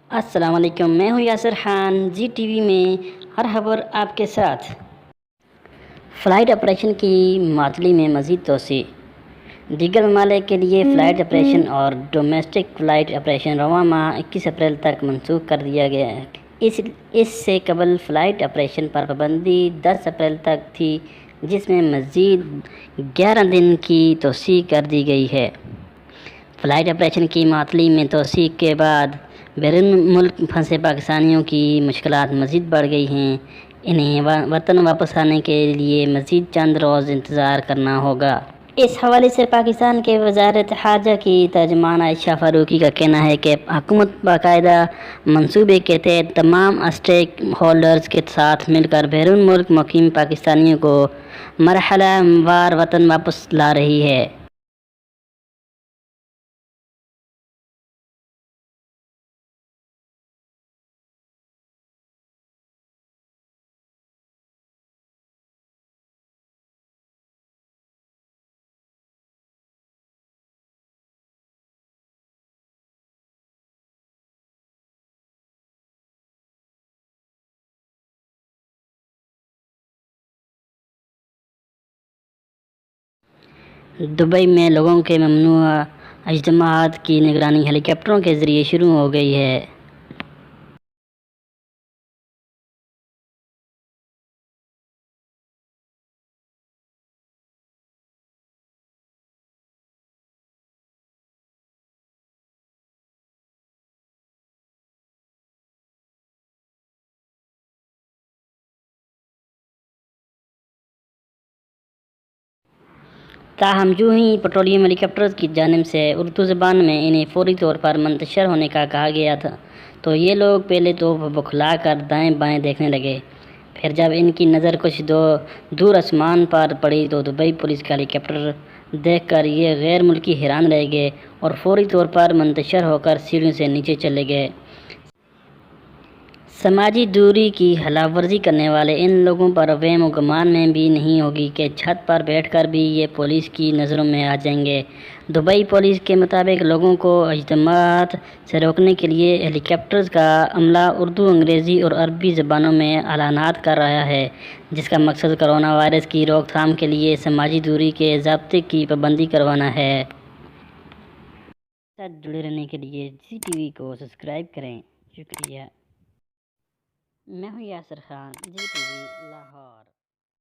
السلام علیکم، میں ہوں Yasir Khan, G T V میں ہر خبر آپ کے ساتھ۔ فلائٹ آپریشن کی معطلی میں مزید توسیع۔ دیگر ممالک کے لیے فلائٹ آپریشن اور ڈومیسٹک فلائٹ آپریشن رواں ماہ 21 اپریل تک منسوخ کر دیا گیا ہے۔ اس سے قبل فلائٹ آپریشن پر پابندی 10 اپریل تک تھی، جس میں مزید 11 دن کی توسیع کر دی گئی ہے۔ فلائٹ آپریشن کی معطلی میں توسیع کے بعد بیرون ملک پھنسے پاکستانیوں کی مشکلات مزید بڑھ گئی ہیں۔ انہیں وطن واپس آنے کے لیے مزید چند روز انتظار کرنا ہوگا۔ اس حوالے سے پاکستان کے وزارت خارجہ کی ترجمان عائشہ فاروقی کا کہنا ہے کہ حکومت باقاعدہ منصوبے کے تحت تمام اسٹیک ہولڈرز کے ساتھ مل کر بیرون ملک مقیم پاکستانیوں کو مرحلہ وار وطن واپس لا رہی ہے۔ دبئی میں لوگوں کے ممنوعہ اجتماعات کی نگرانی ہیلی کاپٹروں کے ذریعے شروع ہو گئی ہے۔ تاہم جو ہی پیٹرولیم ہیلی کاپٹرز کی جانب سے اردو زبان میں انہیں فوری طور پر منتشر ہونے کا کہا گیا تھا تو یہ لوگ پہلے تو بکھلا کر دائیں بائیں دیکھنے لگے۔ پھر جب ان کی نظر کچھ دور آسمان پر پڑی تو دبئی پولیس کا ہیلی کاپٹر دیکھ کر یہ غیر ملکی حیران رہ گئے اور فوری طور پر منتشر ہو کر سیڑھیوں سے نیچے چلے گئے۔ سماجی دوری کی خلاف ورزی کرنے والے ان لوگوں پر وہم و گمان میں بھی نہیں ہوگی کہ چھت پر بیٹھ کر بھی یہ پولیس کی نظروں میں آ جائیں گے۔ دبئی پولیس کے مطابق لوگوں کو اجتماعات سے روکنے کے لیے ہیلی کاپٹرز کا عملہ اردو، انگریزی اور عربی زبانوں میں اعلانات کر رہا ہے، جس کا مقصد کرونا وائرس کی روک تھام کے لیے سماجی دوری کے ضابطے کی پابندی کروانا ہے۔ ساتھ جڑے رہنے کے لیے جی ٹی وی کو سبسکرائب کریں۔ شکریہ۔ میں ہوں Yasir Khan, G T V Lahore.